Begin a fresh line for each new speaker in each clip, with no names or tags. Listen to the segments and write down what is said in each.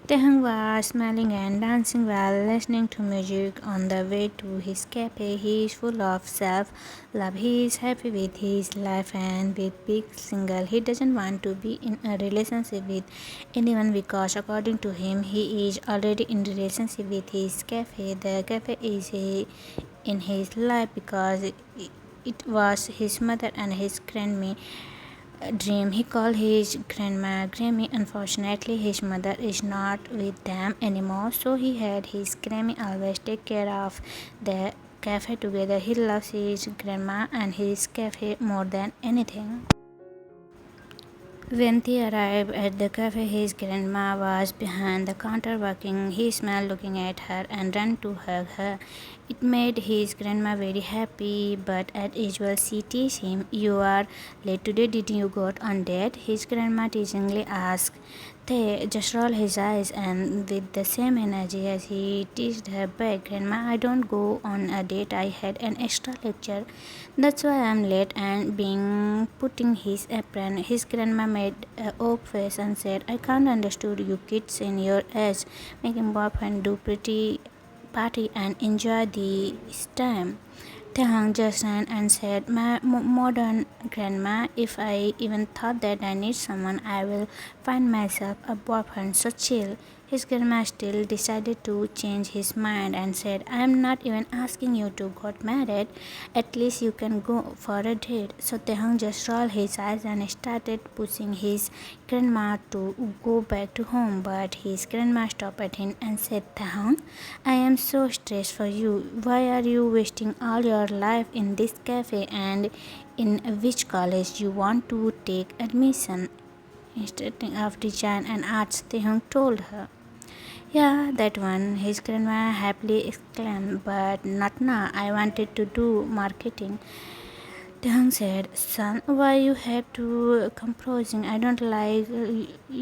Tehang was smiling and dancing while listening to music on the way to his cafe. He is full of self-love. He is happy with his life and with being single. He doesn't want to be in a relationship with anyone because according to him, he is already in relationship with his cafe. The cafe is in his life because it was his mother and his grandma dream. He called his grandma Grammy. Unfortunately, his mother is not with them anymore, so he had his Grammy always take care of the cafe together. He loves his grandma and his cafe more than anything. When they arrived at the cafe, his grandma was behind the counter working. He smiled looking at her and ran to hug her. It made his grandma very happy, but as usual, she teased him. "You are late today, did you go on date?" His grandma teasingly asked. They just rolled his eyes and with the same energy as he teased her back. "Grandma, I don't go on a date. I had an extra lecture. That's why I'm late." And being putting his apron, his grandma made a oak face and said, "I can't understand you kids in your age making boyfriend do pretty party and enjoy this time." Tahang just ran and said, "My modern grandma, if I even thought that I need someone, I will find myself a boyfriend, so chill." His grandma still decided to change his mind and said, "I am not even asking you to get married. At least you can go for a date." So Tahang just rolled his eyes and started pushing his grandma to go back to home. But his grandma stopped at him and said, "Tahang, I am so stressed for you. Why are you wasting all your life in this cafe, and in which college you want to take admission?" Instead of design and arts, Tahang told her. "Yeah, that one," his grandma happily exclaimed, "but not now. I wanted to do marketing." Tahang said, "Son, why you have to composing? I don't like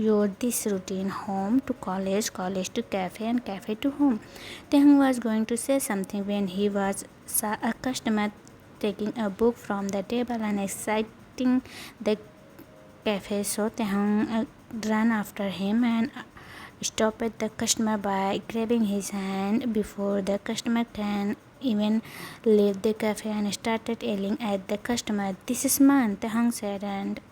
your this routine. Home to college, college to cafe, and cafe to home." Tahang was going to say something when he was saw a customer taking a book from the table and exiting the cafe. So Tahang ran after him and stopped the customer by grabbing his hand before the customer can even leave the cafe and started yelling at the customer. "This is mine," Tahang said, and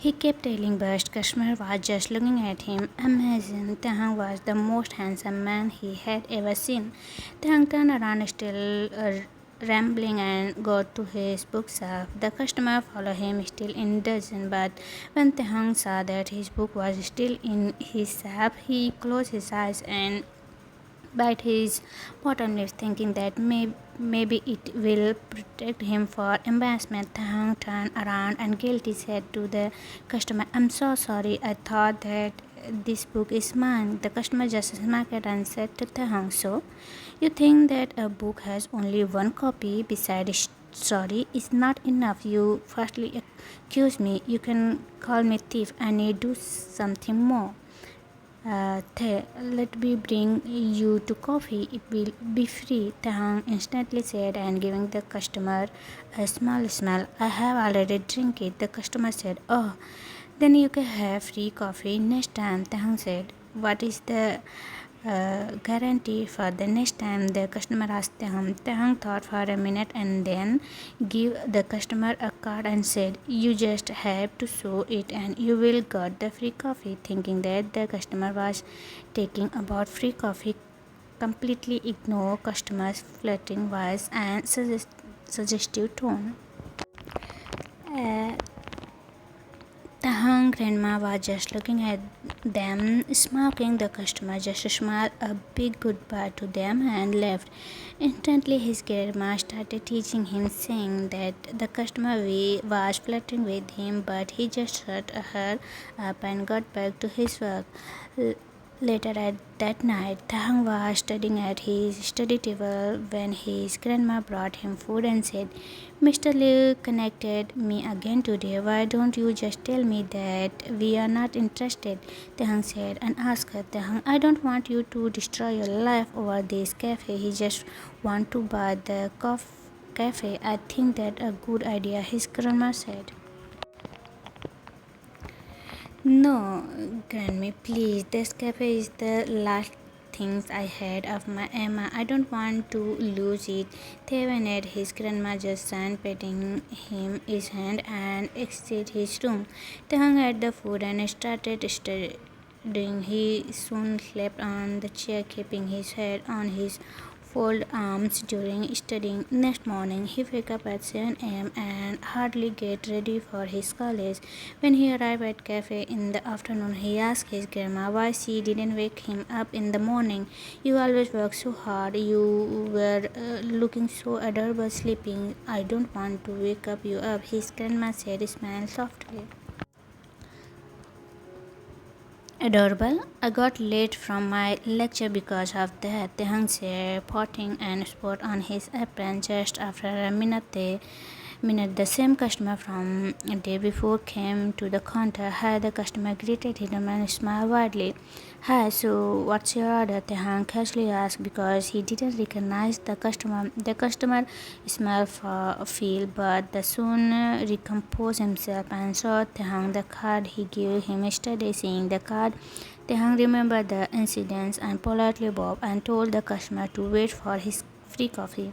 he kept yelling, but customer was just looking at him. Amazing. Tahang was the most handsome man he had ever seen. Tahang turned around still rambling and got to his bookshelf. The customer followed him still in dudgeon, but when Tahang saw that his book was still in his shelf, he closed his eyes and bite his bottom lip, thinking that maybe it will protect him for embarrassment. Tahang turned around and guilty said to the customer, "I'm so sorry. I thought that this book is mine." The customer just smiled and said to Tahang, "So, you think that a book has only one copy? Besides, sorry is not enough. You firstly accuse me. You can call me thief. I need to do something more. Let me bring you to coffee. It will be free." Tahang instantly said and giving the customer a small smile. "I have already drink it." The customer said, "Oh, then you can have free coffee next time." Tahang said, "What is the guarantee for the next time?" the customer asked Tahang. Tahang thought for a minute and then gave the customer a card and said, "You just have to show it and you will get the free coffee." Thinking that the customer was taking about free coffee, completely ignore customers' flirting voice and suggestive tone. Uh, Tahang grandma was just looking at them smoking. The customer just smiled a big goodbye to them and left. Instantly his grandma started teaching him, saying that the customer was flirting with him, but he just shut her up and got back to his work. Later at that night, Tahang was studying at his study table when his grandma brought him food and said, "Mr. Liu connected me again today. Why don't you just tell me that we are not interested?" Tahang said and asked her, "Tahang, I don't want you to destroy your life over this cafe. He just want to buy the cafe." "I think that a good idea," his grandma said. No, Grandma, please. This cafe is the last things I had of my Emma. I don't want to lose it. Thevan had his grandma just stand petting him his hand and exited his room. They hung at the food and started studying. He soon slept on the chair, keeping his head on his fold arms during studying. Next morning, he woke up at 7 a.m. and hardly get ready for his college. When he arrived at cafe in the afternoon, he asked his grandma why she didn't wake him up in the morning. You always work so hard. You were looking so adorable sleeping. I don't want to wake up you up. His grandma said, smiled softly. Adorable. I got late from my lecture because of that. Tehang said, potting and spot on his apron. Just after a minute, the same customer from a day before came to the counter. Hi, the customer greeted him and smiled widely. Hi, so what's your order? Tehang casually asked because he didn't recognize the customer. The customer smiled for a feel, but the soon recomposed himself and saw Tehang the card he gave him yesterday. Seeing the card, Tehang remembered the incidents and politely bowed and told the customer to wait for his free coffee.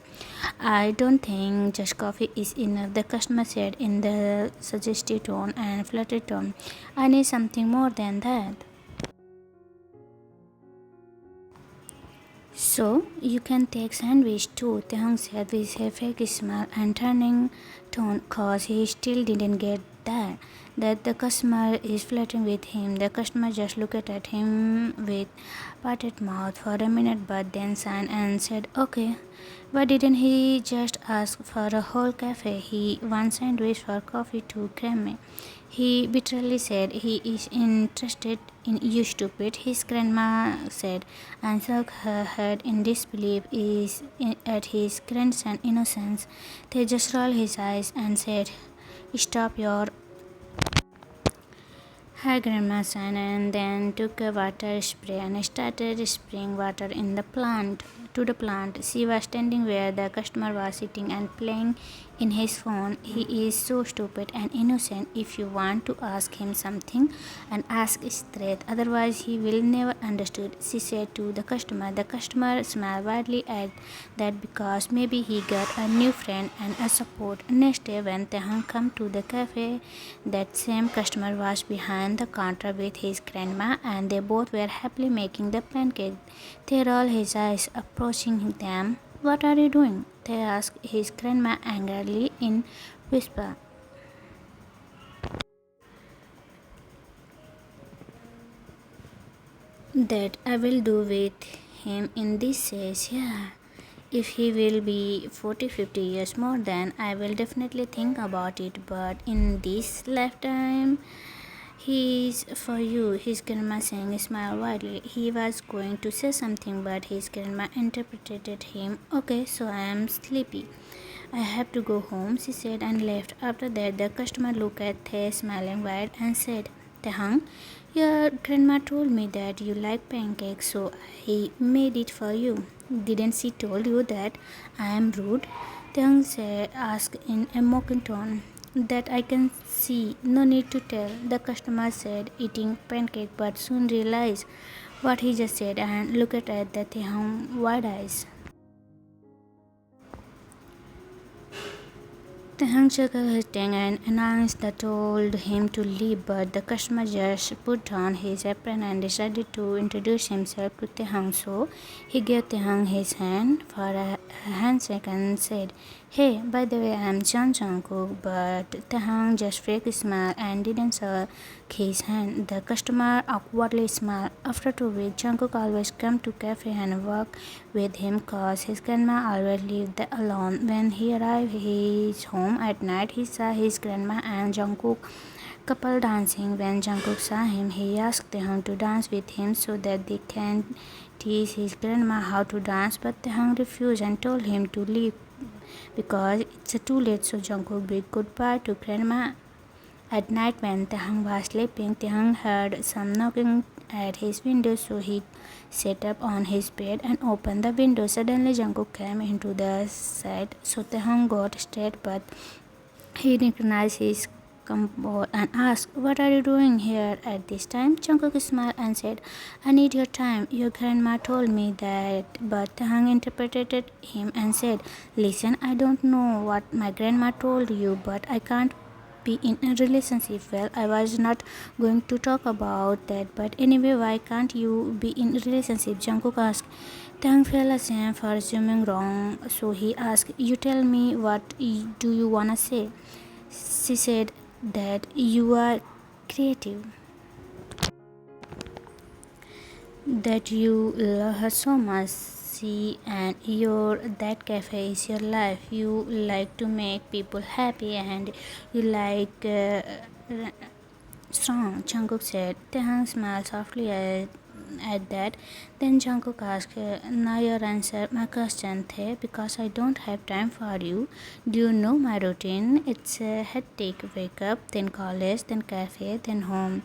I don't think just coffee is enough, the customer said in the suggestive tone and fluttered tone. I need something more than that. So you can take sandwich too, Tehang said with a fake smile and turning tone cause he still didn't get that the customer is flirting with him. The customer just looked at him with parted mouth for a minute but then signed and said okay. Why didn't he just ask for a whole cafe? He wants sandwich for coffee too, Grammy. He bitterly said he is interested in you, stupid, his grandma said, and shook her head in disbelief at his grandson's innocence. They just rolled his eyes and said, stop your her grandma sighed and then took a water spray and started spraying water in the plant to the plant. She was standing where the customer was sitting and playing in his phone. He is so stupid and innocent. If you want to ask him something and ask straight, otherwise he will never understood, she said to the customer. The customer smiled widely at that because maybe he got a new friend and a support. Next day when Tehang came to the cafe, that same customer was behind the counter with his grandma and they both were happily making the pancake. They rolled his eyes, approaching them. What are you doing? They asked his grandma angrily in whisper. That I will do with him in this says, yeah. If he will be 40-50 years more, then I will definitely think about it. But in this lifetime, he's for you, his grandma saying, smiled widely. He was going to say something, but his grandma interpreted him. Okay, so I am sleepy. I have to go home, she said and left. After that, the customer looked at Thay smiling wide and said, Tehang, your grandma told me that you like pancakes, so I made it for you. Didn't she told you that I am rude? Tehang asked in a mocking tone. That I can see, no need to tell, the customer said, eating pancake but soon realized what he just said and looked at the Tehang wide eyes. The handshake his tongue and announced that told him to leave, but the customer just put on his apron and decided to introduce himself to Tehang. So he gave Tehang his hand for a handshake and said, Hey, by the way, I am John Jungkook, but Tehang just fake smiled and didn't shake his hand. The customer awkwardly smiled. After 2 weeks, Jungkook always come to cafe and work with him cause his grandma always lived alone. When he arrived his home at night, he saw his grandma and Jungkook couple dancing. When Jungkook saw him, he asked Tehang to dance with him so that they can teach his grandma how to dance, but Tehang refused and told him to leave because it's too late. So Jungkook bid goodbye to grandma. At night when Tehang was sleeping, Tehang heard some knocking at his window, so he sat up on his bed and opened the window. Suddenly Jungkook came into the sight, so Tehang got scared, but he recognized his come over and asked, "What are you doing here at this time?" Jungkook smiled and said, "I need your time. Your grandma told me that." But Taehang interpreted him and said, "Listen, I don't know what my grandma told you, but I can't be in a relationship." "Well, I was not going to talk about that, but anyway, why can't you be in a relationship?" Jungkook asked. Tang felt ashamed for assuming wrong, so he asked, "You tell me, what do you wanna say?" She said that you are creative, that you love her so much. See, and your that cafe is your life. You like to make people happy, and you like strong. Jungkook said. Taehang smiled softly at that. Then Jungkook asked, "Now you answer my question, Tae, because I don't have time for you. Do you know my routine? It's a hectic. Wake up, then college, then cafe, then home.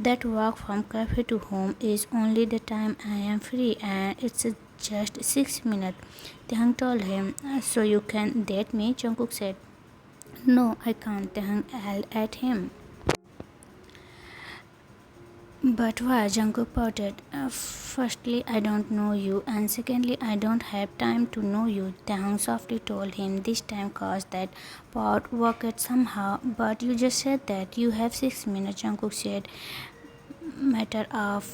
That walk from cafe to home is only the time I am free, and it's just 6 minutes." Taehang told him. "So you can date me?" Jungkook said. "No, I can't." Taehang yelled at him. "But why?" Jungkook pouted. Firstly, I don't know you, and secondly, I don't have time to know you." Taehang softly told him. This time caused that pout worked somehow. "But you just said that you have 6 minutes," Jungkook said, matter of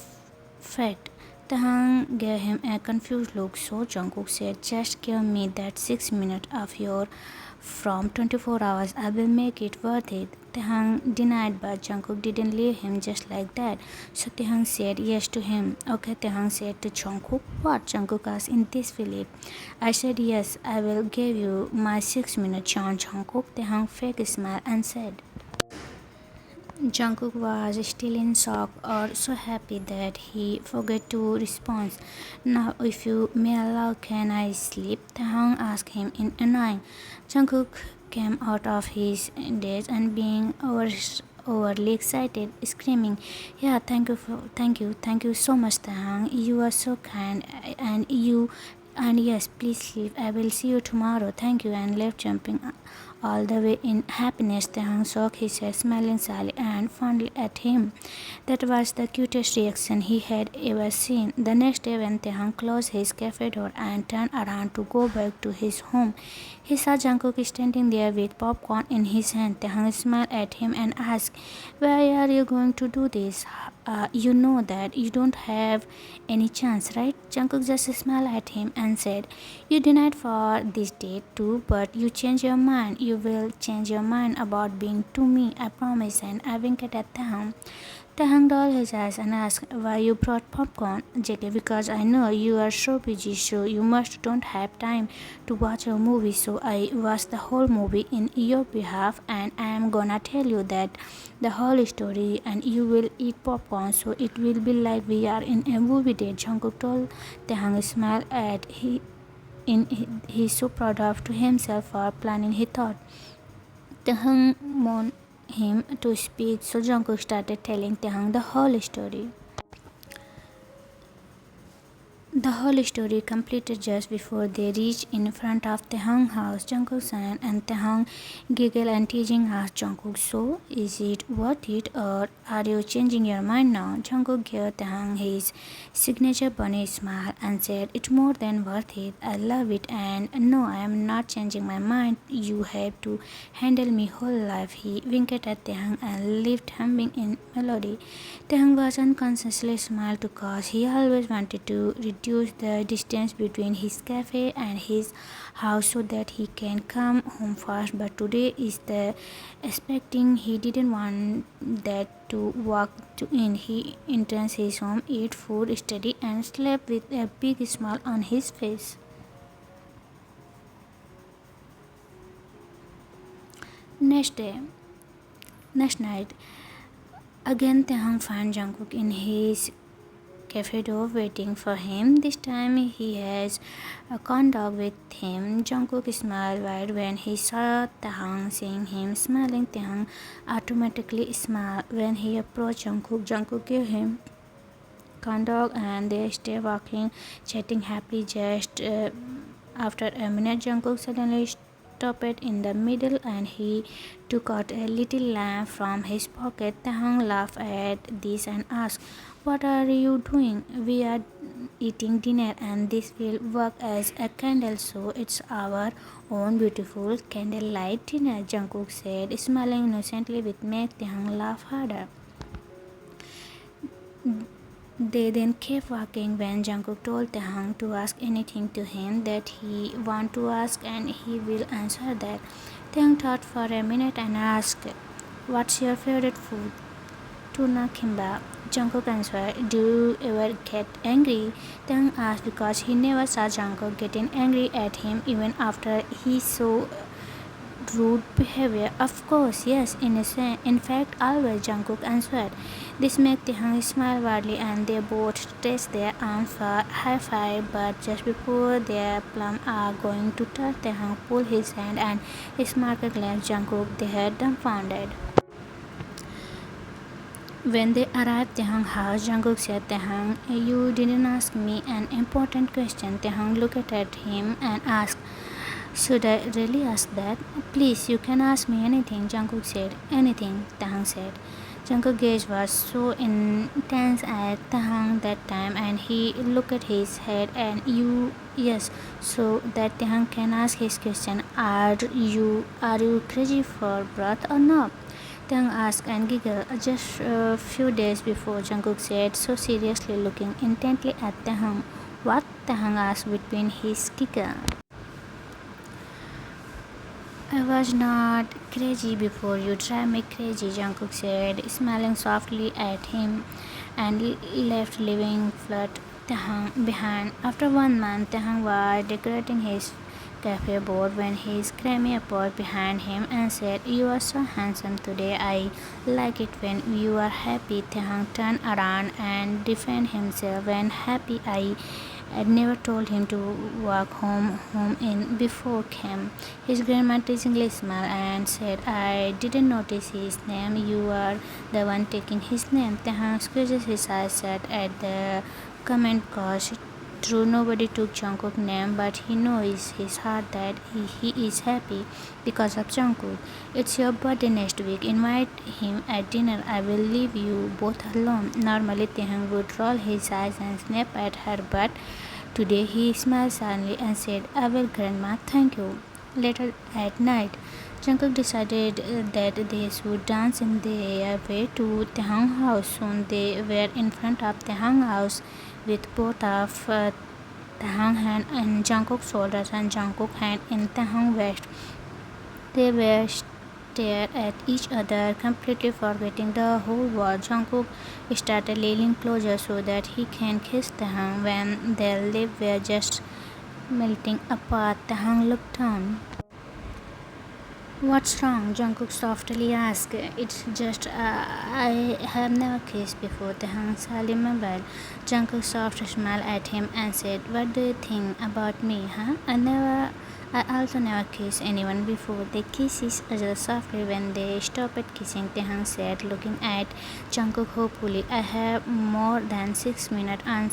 fact. Taehang gave him a confused look, so Jungkook said, "Just give me that 6 minutes of your from 24 hours. I will make it worth it." Taehang denied, but Jungkook didn't leave him just like that. So Taehang said yes to him. "Okay," Taehang said to Jungkook. "What?" Jungkook asked in disbelief. "I said yes, I will give you my 6 minutes, Jungkook." Taehang fake smile and said. Jungkook was still in shock, or so happy that he forgot to respond. "Now, if you may allow, can I sleep?" Taehang asked him in annoying. Jungkook came out of his daze and being overly excited, screaming, "Yeah, thank you so much, Taehang. You are so kind, and yes, please sleep. I will see you tomorrow. Thank you," and left jumping all the way in happiness. Taehang shook his head, smiling sadly and fondly at him. That was the cutest reaction he had ever seen. The next day, when Taehang closed his cafe door and turned around to go back to his home, he saw Jungkook standing there with popcorn in his hand. Taehang smiled at him and asked, "Why are you going to do this? You know that you don't have any chance, right?" Jungkook just smiled at him and said, "You denied for this date too, but you changed your mind. You will change your mind about being to me, I promise." And I winked at Taehang. Taehang rolled his eyes and asked, "Why you brought popcorn?" "JK, because I know you are so busy, so you must don't have time to watch a movie, so I watched the whole movie in your behalf, and I am gonna tell you that the whole story, and you will eat popcorn, so it will be like we are in a movie date." Jungkook told. Taehang smiled at he's so proud of to himself for planning he thought. Taehang wanted him to speak, so Jungkook started telling Taehang the whole story. The whole story completed just before they reached in front of Taehang's house. Jungkook sang and Taehang giggled and teasing asked Jungkook, "So, is it worth it, or are you changing your mind now?" Jungkook gave Taehang his signature bunny smile and said, "It's more than worth it. I love it, and no, I am not changing my mind. You have to handle me whole life." He winked at Taehang and left humming in melody. Taehang was unconsciously smiled because he always wanted to reduce the distance between his cafe and his house so that he can come home fast, but today is the expecting he didn't want that to walk to in. He enters his home, ate food, studied, and slept with a big smile on his face. Next day, next night, again Taehang found Jungkook in his cafe door waiting for him. This time he has a corn dog with him. Jungkook smiled wide when he saw Taehang. Seeing him smiling, Taehang automatically smiled. When he approached Jungkook, Jungkook gave him corn dog and they stay walking, chatting happily. Just after a minute, Jungkook suddenly stopped in the middle and he took out a little lamp from his pocket. Taehyung laughed at this and asked, "What are you doing?" "We are eating dinner and this will work as a candle, so it's our own beautiful candlelight dinner," Jungkook said, smiling innocently which made Taehyung laugh harder. They then kept walking when Jungkook told Taehyung to ask anything to him that he want to ask and he will answer that. Taehyung thought for a minute and asked, "What's your favorite food?" "Tuna kimbap," Jungkook answered. "Do you ever get angry?" Taehyung asked because he never saw Jungkook getting angry at him even after he saw rude behavior. "Of course, yes, in fact, always," Jungkook answered. This made Taehyung smile widely and they both stretched their arms for high five, but just before their palms are going to touch, Taehyung pulled his hand and smirked at Jungkook. They were dumbfounded. When they arrived at Taehyung's house, Jungkook said, "Taehyung, you didn't ask me an important question." Taehyung looked at him and asked, "Should I really ask that?" "Please, you can ask me anything," Jungkook said. "Anything," Taehyung said. Jungkook's gaze was so intense at Taehyung that time and he looked at his head and yes, so that Taehyung can ask his question. Are you crazy for breath or not?" Taehyung asked and giggled. Just a few days before, Jungkook said, so seriously, looking intently at Taehyung. "What?" Taehyung asked between his giggle. "I was not crazy before. You drive me crazy," Jungkook said, smiling softly at him and left, leaving flat Taehyung behind. After 1 month, Taehyung was decorating his cafe board when his Grammy appeared behind him and said, "You are so handsome today. I like it when you are happy." Taehyung turned around and defended himself. When happy, I had never told him to walk home in before came. His grandma teasingly smiled and said, "I didn't notice his name. You are the one taking his name." Taehyung squeezes his eyes shut at the comment because true nobody took Jungkook's name, but he knows in his heart that he is happy because of Jungkook. "It's your birthday next week. Invite him at dinner. I will leave you both alone." Normally Taehyung would roll his eyes and snap at her, but today he smiled sadly and said, "I will, Grandma, thank you." Later at night, Jungkook decided that they should dance in their way to Taehyung's house. Soon they were in front of Taehyung's house with both of Taehyung's hand in Jungkook's shoulders and Jungkook's hand in Taehyung's waist. They were stared at each other, completely forgetting the whole world. Jungkook started leaning closer so that he can kiss Taehyung. When their lips were just melting apart, Taehyung looked down. "What's wrong?" Jungkook softly asked. "It's just I have never kissed before," Taehyung sadly mumbled. Jungkook softly smiled at him and said, "What do you think about me, huh? I also never kissed anyone before." They kissed each other softly when they stopped kissing. Taehyung said, looking at Jungkook hopefully, "I have more than 6 minutes on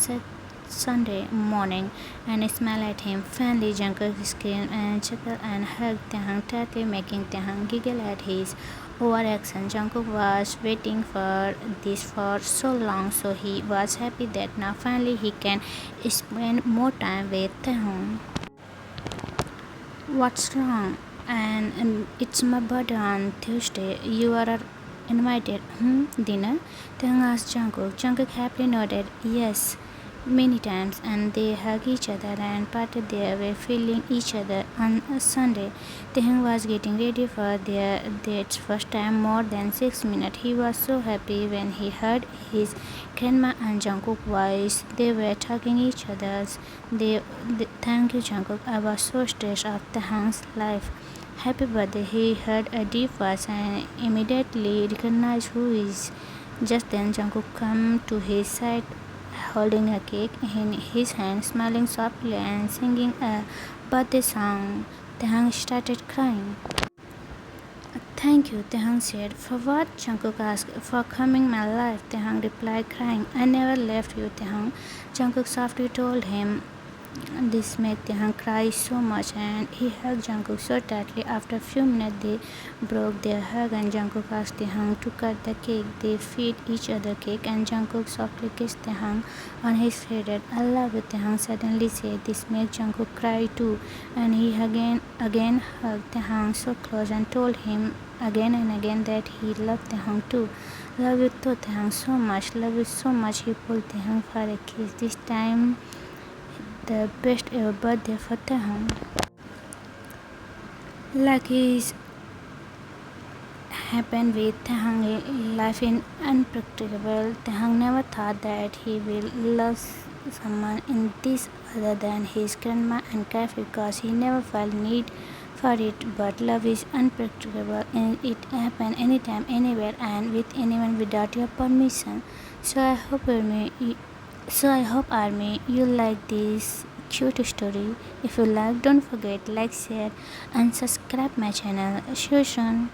Sunday morning," and smiled at him. Finally, Jungkook screamed and chuckled and hugged Taehyung tightly, making Taehyung giggle at his overaction. Jungkook was waiting for this for so long, so he was happy that now finally he can spend more time with Taehyung. "What's wrong?" And "It's my birthday on Tuesday. You are invited." "Dinner?" Taehyung asked Jungkook. Jungkook happily nodded yes many times, and they hugged each other and parted their way, feeling each other. On a Sunday, Taehyung was getting ready for their date's first time more than 6 minutes. He was so happy when he heard his grandma and Jungkook's voice. They were talking each other's. Thank you, Jungkook. I was so stressed of Taehyung's life. Happy birthday. He heard a deep voice and immediately recognized who is. Just then Jungkook came to his side holding a cake in his hand, smiling softly and singing a birthday song. Taehyung started crying. "Thank you," Taehyung said. "For what?" Jungkook asked. "For coming my life," Taehyung replied, crying. "I never left you, Taehyung," Jungkook softly told him. This made Taehyung cry so much and he hugged Jungkook so tightly. After a few minutes, they broke their hug and Jungkook asked Taehyung to cut the cake. They feed each other cake and Jungkook softly kissed Taehyung on his forehead. "I love you," Taehyung suddenly said. This made Jungkook cry too, and he again hugged Taehyung so close and told him again and again that he loved Taehyung too. "Love you too, Taehyung, so much. Love you so much." He pulled Taehyung for a kiss. This time the best ever birthday for Taehyung. Like his happened with Taehyung life in unpredictable. Taehyung never thought that he will love someone in this other than his grandma and cafe because he never felt need for it. But love is unpredictable and it happen anytime, anywhere, and with anyone without your permission. So I hope Army you like this cute story. If you like, don't forget like, share, and subscribe my channel. See you soon.